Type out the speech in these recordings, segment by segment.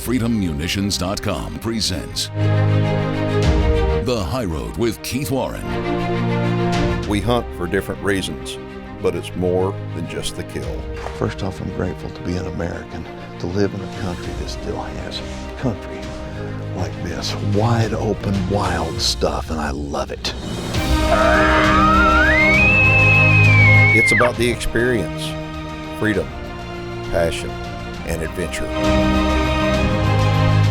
FreedomMunitions.com presents The High Road with Keith Warren. We hunt for different reasons, but it's more than just the kill. First off, I'm grateful to be an American, to live in a country that still has country like this. Wide open, wild stuff, and I love it. It's about the experience, freedom, passion, and adventure.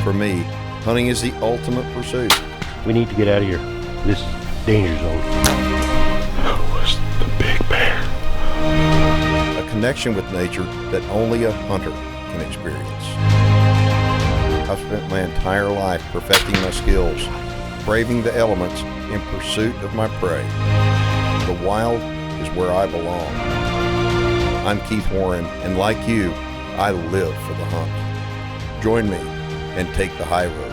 For me, hunting is the ultimate pursuit. We need to get out of here. This is danger zone. Who was the big bear? A connection with nature that only a hunter can experience. I've spent my entire life perfecting my skills, braving the elements in pursuit of my prey. The wild is where I belong. I'm Keith Warren, and like you, I live for the hunt. Join me and take the high road.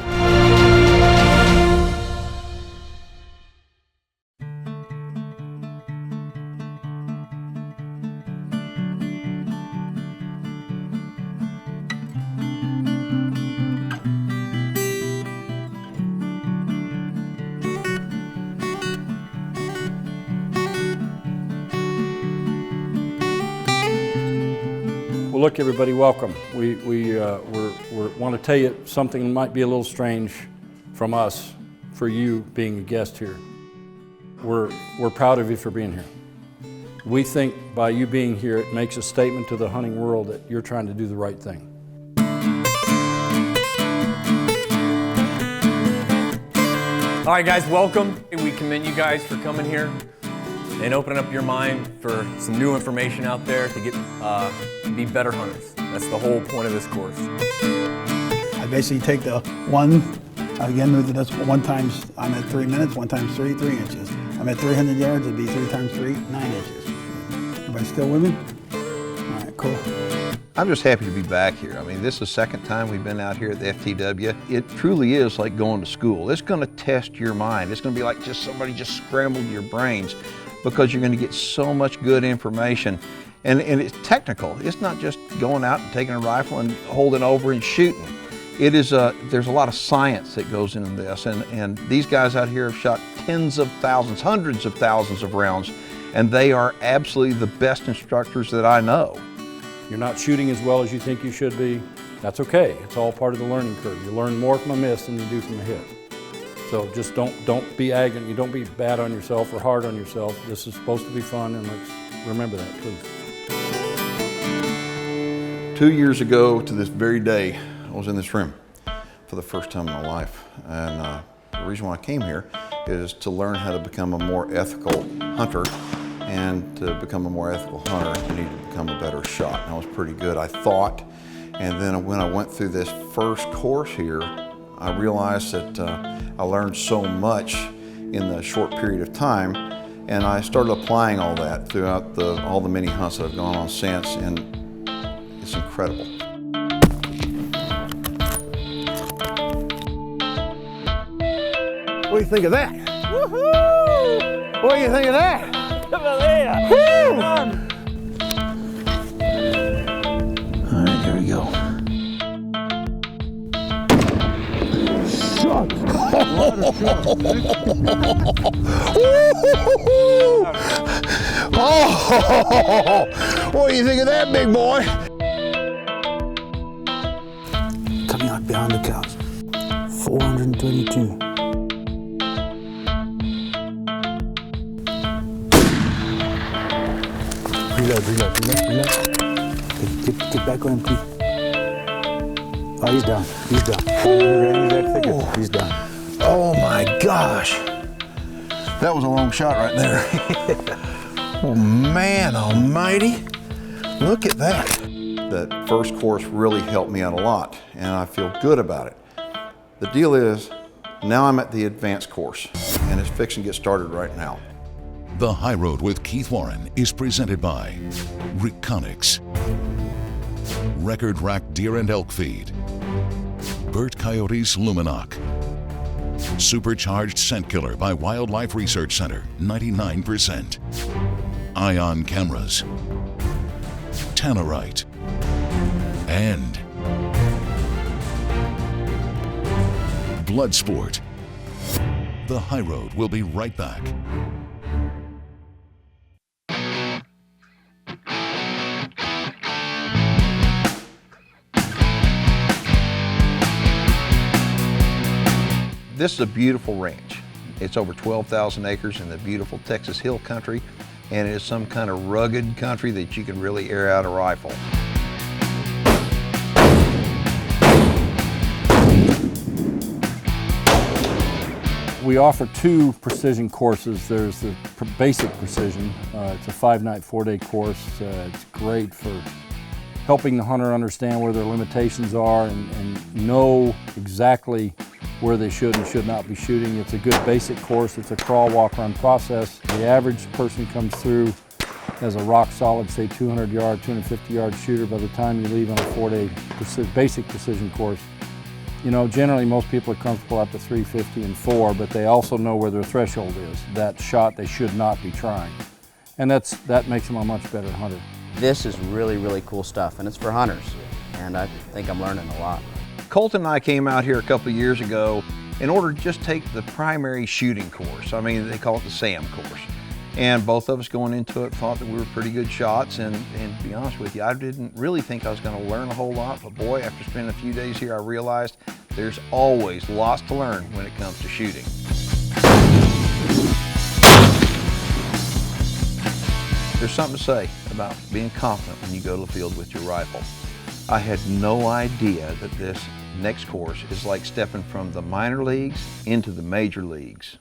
Well, look, everybody, welcome. We want to tell you something that might be a little strange from us, for you being a guest here. We're proud of you for being here. We think by you being here, it makes a statement to the hunting world that you're trying to do the right thing. All right, guys, welcome. We commend you guys for coming here and opening up your mind for some new information out there to get be better hunters. That's the whole point of this course. I basically take the one, again, that's one times, I'm at 3 minutes, 1 times 3, 3 inches. I'm at 300 yards, it'd be 3 times 3, 9 inches. Everybody still with me? All right, cool. I'm just happy to be back here. I mean, this is the second time we've been out here at the FTW. It truly is like going to school. It's going to test your mind. It's going to be like somebody just scrambled your brains, because you're going to get so much good information. And it's technical. It's not just going out and taking a rifle and holding over and shooting. It is there's a lot of science that goes into this. And these guys out here have shot tens of thousands, hundreds of thousands of rounds, and they are absolutely the best instructors that I know. You're not shooting as well as you think you should be. That's okay. It's all part of the learning curve. You learn more from a miss than you do from a hit. So just don't be arrogant. You don't be bad on yourself or hard on yourself. This is supposed to be fun, and let's remember that, please. 2 years ago to this very day, I was in this room for the first time in my life. And the reason why I came here is to learn how to become a more ethical hunter. And to become a more ethical hunter, you need to become a better shot. And I was pretty good, I thought. And then when I went through this first course here, I realized that I learned so much in the short period of time, and I started applying all that throughout all the many hunts that I've gone on since, and it's incredible. What do you think of that? Woohoo! What do you think of that? Come on there! Woo! All right, here we go. Shot! Oh, what do you think of that, big boy? Coming out behind the cows. 432. Reload. Get back on him, please. Oh, he's down. He's down. Oh my gosh. That was a long shot right there. Oh man almighty. Look at that. That first course really helped me out a lot, and I feel good about it. The deal is, now I'm at the advanced course, and it's fixing to get started right now. The High Road with Keith Warren is presented by Reconics, Record Rack Deer and Elk Feed, Burt Coyote's LUMENOK, Supercharged Scent Killer by Wildlife Research Center, 99%, Ion Cameras, Tannerite, and blood sport. The High Road will be right back. This is a beautiful ranch. It's over 12,000 acres in the beautiful Texas Hill Country, and it is some kind of rugged country that you can really air out a rifle. We offer 2 precision courses. There's the basic precision. It's a 5-night, 4-day course. It's great for helping the hunter understand where their limitations are and know exactly where they should and should not be shooting. It's a good basic course. It's a crawl, walk, run process. The average person comes through as a rock solid, say 200 yard, 250 yard shooter by the time you leave on a 4-day basic precision course. You know, generally most people are comfortable up to 350 and 4, but they also know where their threshold is. That shot they should not be trying. And that makes them a much better hunter. This is really, really cool stuff, and it's for hunters. And I think I'm learning a lot. Colton and I came out here a couple of years ago in order to just take the primary shooting course. I mean, they call it the SAAM course. And both of us going into it thought that we were pretty good shots, and to be honest with you, I didn't really think I was going to learn a whole lot, but boy, after spending a few days here, I realized there's always lots to learn when it comes to shooting. There's something to say about being confident when you go to the field with your rifle. I had no idea that this next course is like stepping from the minor leagues into the major leagues.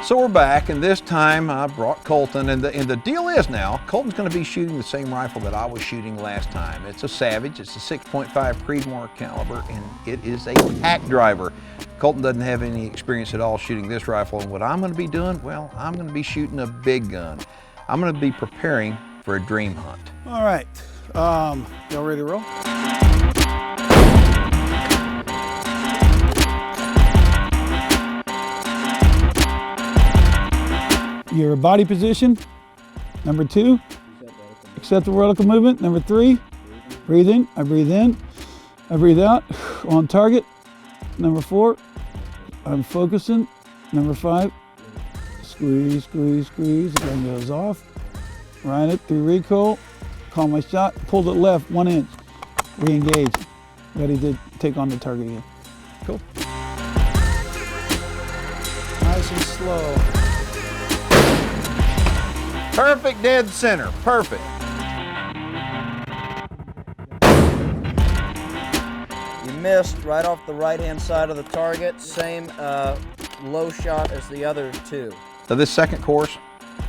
So we're back, and this time I brought Colton, and the deal is now, Colton's going to be shooting the same rifle that I was shooting last time. It's a Savage, it's a 6.5 Creedmoor caliber, and it is a pack driver. Colton doesn't have any experience at all shooting this rifle, and what I'm going to be doing, well, I'm going to be shooting a big gun. I'm going to be preparing for a dream hunt. All right, y'all ready to roll? Your body position. Number 2, accept the vertical movement. Number 3, breathe in. I breathe in. I breathe out. On target. Number 4, I'm focusing. Number 5, squeeze, squeeze, squeeze. The gun goes off. Ride it through recoil. Call my shot. Pulled it left 1 inch. Re-engage. Ready to take on the target again. Cool. Nice and slow. Perfect dead center, perfect. You missed right off the right-hand side of the target. Same low shot as the other 2. Now this second course,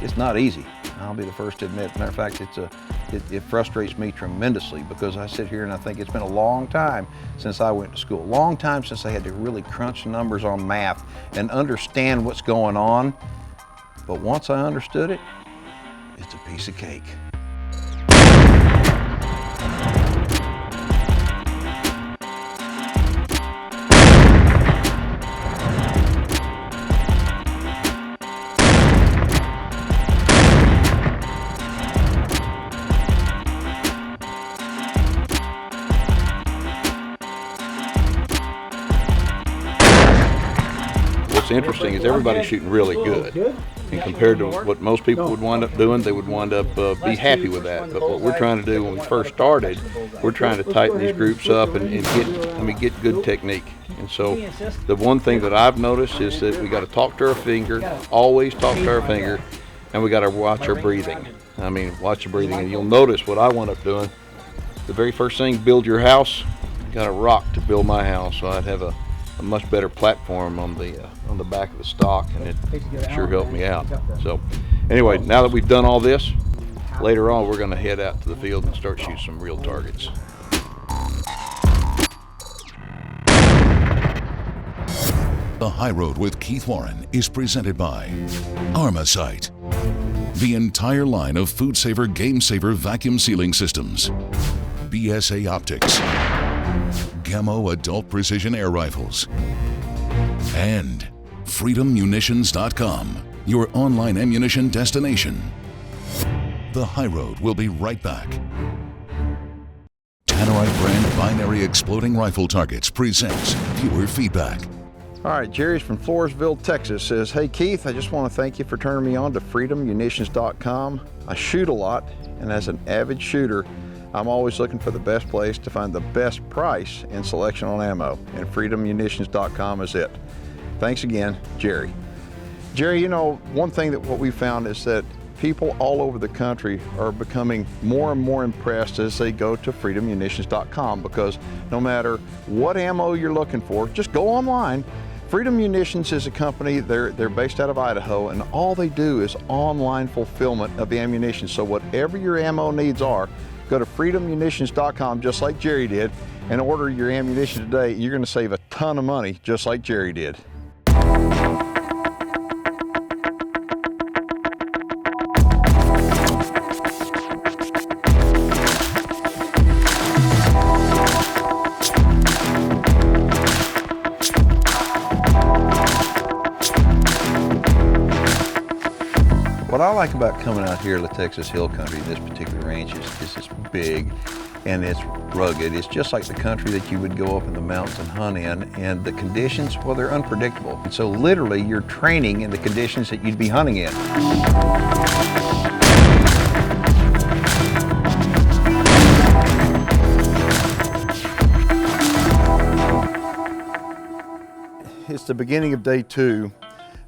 it's not easy. I'll be the first to admit. Matter of fact, it frustrates me tremendously because I sit here and I think it's been a long time since I went to school. Long time since I had to really crunch numbers on math and understand what's going on. But once I understood it, it's a piece of cake. What's interesting is everybody's shooting really good. And compared to what most people would wind up doing, they would wind up be happy with that. But what we're trying to do when we first started, we're trying to tighten these groups up and get good technique. And so the one thing that I've noticed is that we got to talk to our finger, always talk to our finger, and we got to watch our breathing. I mean, watch the breathing. And you'll notice what I wound up doing. The very first thing, build your house. Got a rock to build my house, so I'd have a much better platform on the back of the stock, and it sure helped me out. So anyway, now that we've done all this, later on we're going to head out to the field and start shooting some real targets. The High Road with Keith Warren is presented by ARMASIGHT, the entire line of Food Saver Game Saver vacuum sealing systems, BSA Optics, Camo Adult Precision Air Rifles. And freedommunitions.com, your online ammunition destination. The High Road will be right back. Tannerite brand binary exploding rifle targets presents viewer feedback. All right, Jerry's from Floresville, Texas says, hey Keith, I just want to thank you for turning me on to freedommunitions.com. I shoot a lot, and as an avid shooter, I'm always looking for the best place to find the best price and selection on ammo, and freedommunitions.com is it. Thanks again, Jerry. Jerry, you know, one thing that what we found is that people all over the country are becoming more and more impressed as they go to freedommunitions.com, because no matter what ammo you're looking for, just go online. Freedom Munitions is a company, they're based out of Idaho, and all they do is online fulfillment of the ammunition. So whatever your ammo needs are, go to freedommunitions.com just like Jerry did and order your ammunition today. You're going to save a ton of money just like Jerry did. What I like about coming out here to the Texas Hill Country, this particular range, is it's big and it's rugged. It's just like the country that you would go up in the mountains and hunt in, and the conditions, well, they're unpredictable. And so literally you're training in the conditions that you'd be hunting in. It's the beginning of day 2.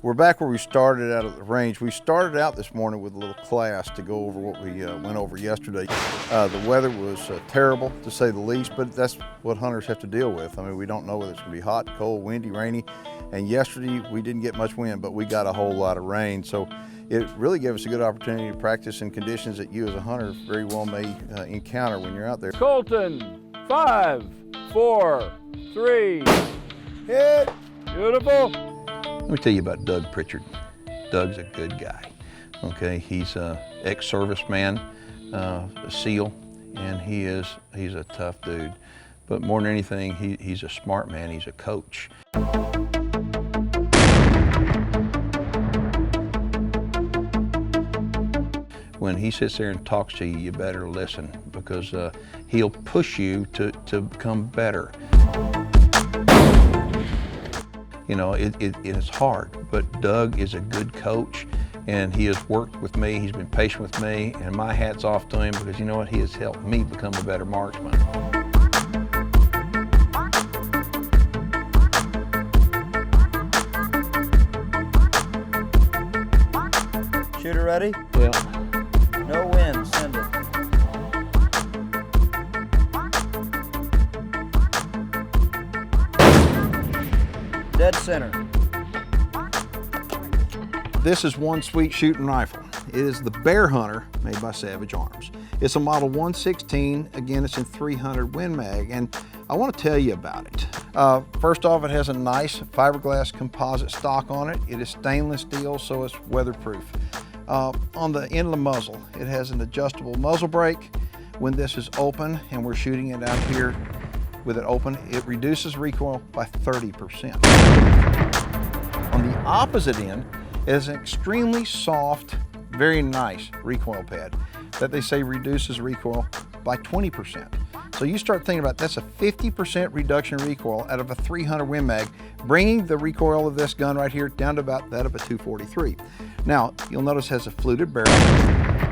We're back where we started out at the range. We started out this morning with a little class to go over what we went over yesterday. The weather was terrible, to say the least, but that's what hunters have to deal with. I mean, we don't know whether it's going to be hot, cold, windy, rainy, and yesterday we didn't get much wind, but we got a whole lot of rain. So it really gave us a good opportunity to practice in conditions that you as a hunter very well may encounter when you're out there. Colton, 5, 4, 3, hit. Beautiful. Let me tell you about Doug Pritchard. Doug's a good guy. Okay, he's an ex-serviceman, a SEAL, and he's a tough dude. But more than anything, he's a smart man. He's a coach. When he sits there and talks to you, you better listen, because he'll push you to become better. You know, it's hard, but Doug is a good coach, and he has worked with me. He's been patient with me, and my hat's off to him, because you know what? He has helped me become a better marksman. Shooter ready? Well, no wind, send it. Dead center. this is one sweet shooting rifle. It is the Bear Hunter made by Savage Arms. It's a model 116. Again, it's in 300 Win Mag, and I want to tell you about it. First off, it has a nice fiberglass composite stock on it. It is stainless steel, so it's weatherproof. On the end of the muzzle, it has an adjustable muzzle brake. When this is open and we're shooting it out here with it open, it reduces recoil by 30%. On the opposite end, it is an extremely soft, very nice recoil pad that they say reduces recoil by 20%. So you start thinking about that's a 50% reduction in recoil out of a 300 Win Mag, bringing the recoil of this gun right here down to about that of a 243. Now, you'll notice it has a fluted barrel,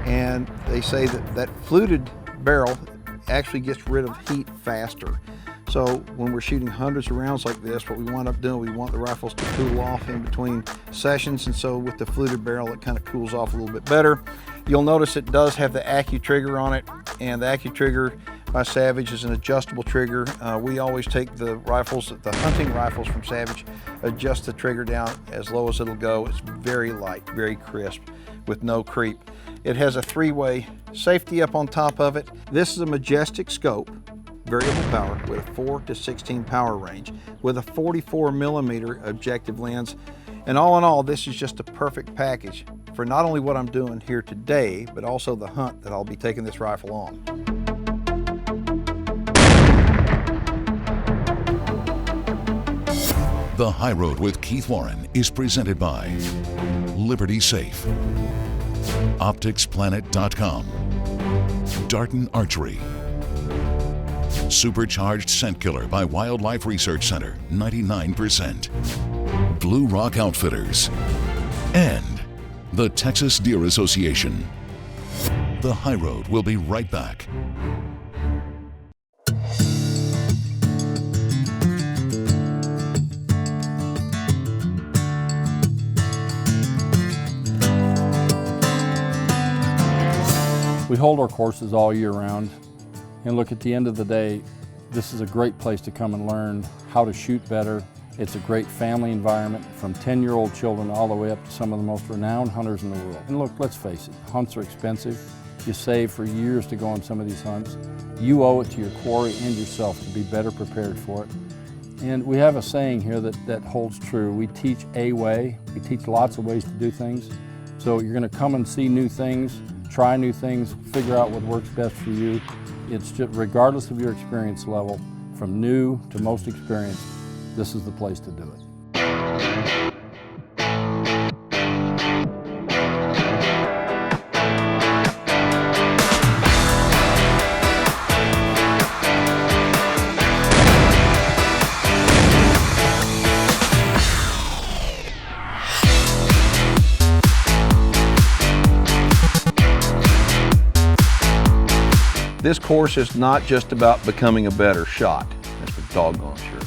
and they say that that fluted barrel actually gets rid of heat faster. So when we're shooting hundreds of rounds like this, what we wind up doing, we want the rifles to cool off in between sessions, and so with the fluted barrel, it kind of cools off a little bit better. You'll notice it does have the AccuTrigger on it, and the AccuTrigger by Savage is an adjustable trigger. We always take the rifles, the hunting rifles from Savage, adjust the trigger down as low as it'll go. It's very light, very crisp, with no creep. It has a three-way safety up on top of it. This is a Majestic scope, variable power with a 4 to 16 power range with a 44mm objective lens. And all in all, this is just a perfect package for not only what I'm doing here today, but also the hunt that I'll be taking this rifle on. The High Road with Keith Warren is presented by Liberty Safe, OpticsPlanet.com, DARTON Archery, Supercharged Scent Killer by Wildlife Research Center, 99%, Blue Rock Outfitters, and the Texas Deer Association. The High Road will be right back. We hold our courses all year round, and look, at the end of the day, this is a great place to come and learn how to shoot better. It's a great family environment, from 10-year-old children all the way up to some of the most renowned hunters in the world. And look, let's face it, hunts are expensive. You save for years to go on some of these hunts. You owe it to your quarry and yourself to be better prepared for it. And we have a saying here that holds true. We teach a way. We teach lots of ways to do things. So you're going to come and see new things, try new things, figure out what works best for you. It's just, regardless of your experience level, from new to most experienced, this is the place to do it. This course is not just about becoming a better shot, that's for doggone sure.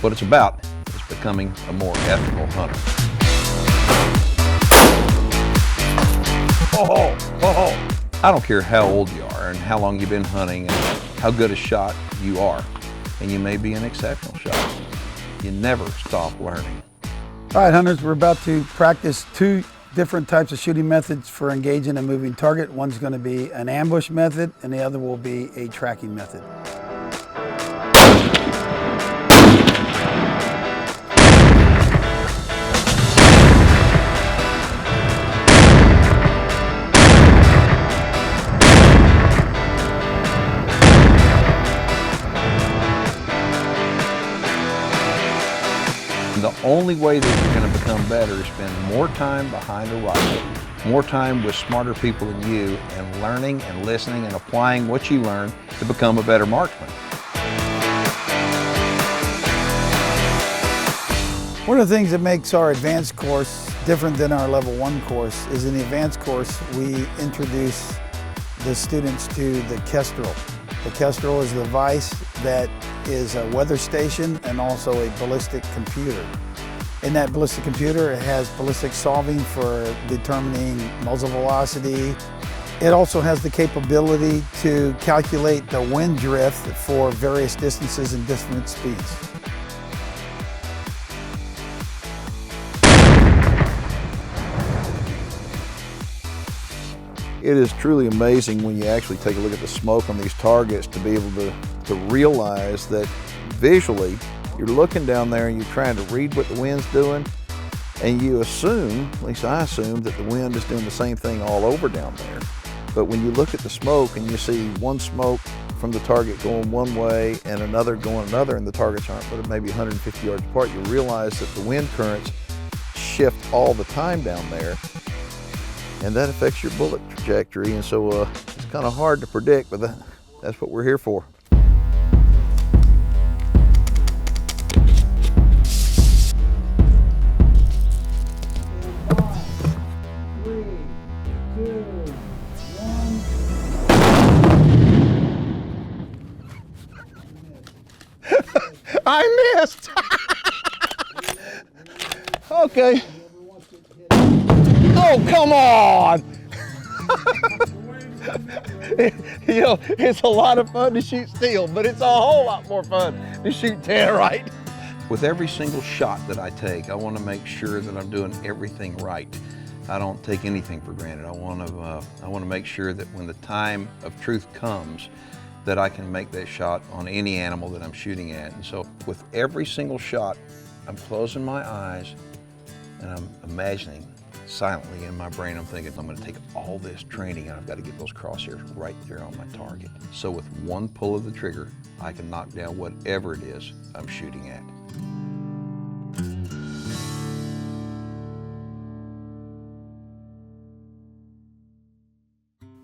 What it's about is becoming a more ethical hunter. I don't care how old you are and how long you've been hunting and how good a shot you are, and you may be an exceptional shot. You never stop learning. All right, hunters, we're about to practice two different types of shooting methods for engaging a moving target. One's going to be an ambush method, and the other will be a tracking method. The only way that you're going to become better is spend more time behind a rifle, more time with smarter people than you, and learning and listening and applying what you learn to become a better marksman. One of the things that makes our advanced course different than our level 1 course is in the advanced course we introduce the students to the Kestrel. The Kestrel is the device that is a weather station and also a ballistic computer. In that ballistic computer, it has ballistic solving for determining muzzle velocity. It also has the capability to calculate the wind drift for various distances and different speeds. It is truly amazing when you actually take a look at the smoke on these targets to be able to realize that visually you're looking down there and you're trying to read what the wind's doing, and you assume, at least I assume, that the wind is doing the same thing all over down there. But when you look at the smoke and you see one smoke from the target going one way and another going another, and the targets aren't but maybe 150 yards apart, you realize that the wind currents shift all the time down there, and that affects your bullet trajectory. And so it's kind of hard to predict, but that's what we're here for. I missed! Okay. Oh, come on! You know, it's a lot of fun to shoot steel, but it's a whole lot more fun to shoot tannerite. With every single shot that I take, I want to make sure that I'm doing everything right. I don't take anything for granted. I want to make sure that when the time of truth comes, that I can make that shot on any animal that I'm shooting at. And so with every single shot, I'm closing my eyes and I'm imagining silently in my brain, I'm thinking, I'm gonna take all this training and I've got to get those crosshairs right there on my target. So with one pull of the trigger, I can knock down whatever it is I'm shooting at.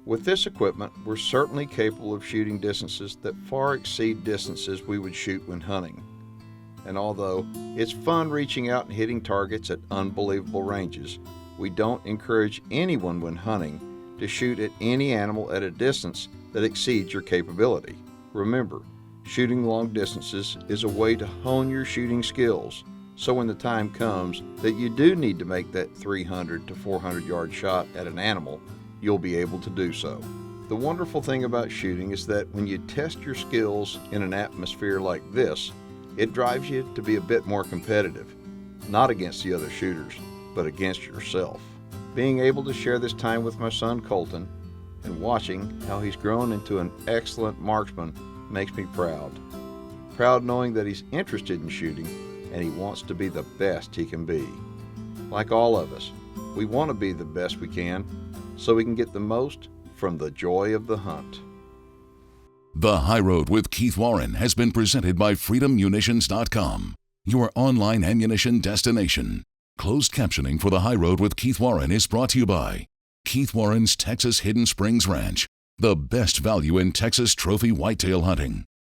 With this equipment, we're certainly capable of shooting distances that far exceed distances we would shoot when hunting. And although it's fun reaching out and hitting targets at unbelievable ranges, we don't encourage anyone when hunting to shoot at any animal at a distance that exceeds your capability. Remember, shooting long distances is a way to hone your shooting skills, so when the time comes that you do need to make that 300 to 400 yard shot at an animal, you'll be able to do so. The wonderful thing about shooting is that when you test your skills in an atmosphere like this, it drives you to be a bit more competitive, not against the other shooters, but against yourself. Being able to share this time with my son Colton and watching how he's grown into an excellent marksman makes me proud. Proud knowing that he's interested in shooting and he wants to be the best he can be. Like all of us, we want to be the best we can so we can get the most from the joy of the hunt. The High Road with Keith Warren has been presented by FreedomMunitions.com, your online ammunition destination. Closed captioning for The High Road with Keith Warren is brought to you by Keith Warren's Texas Hidden Springs Ranch, the best value in Texas trophy whitetail hunting.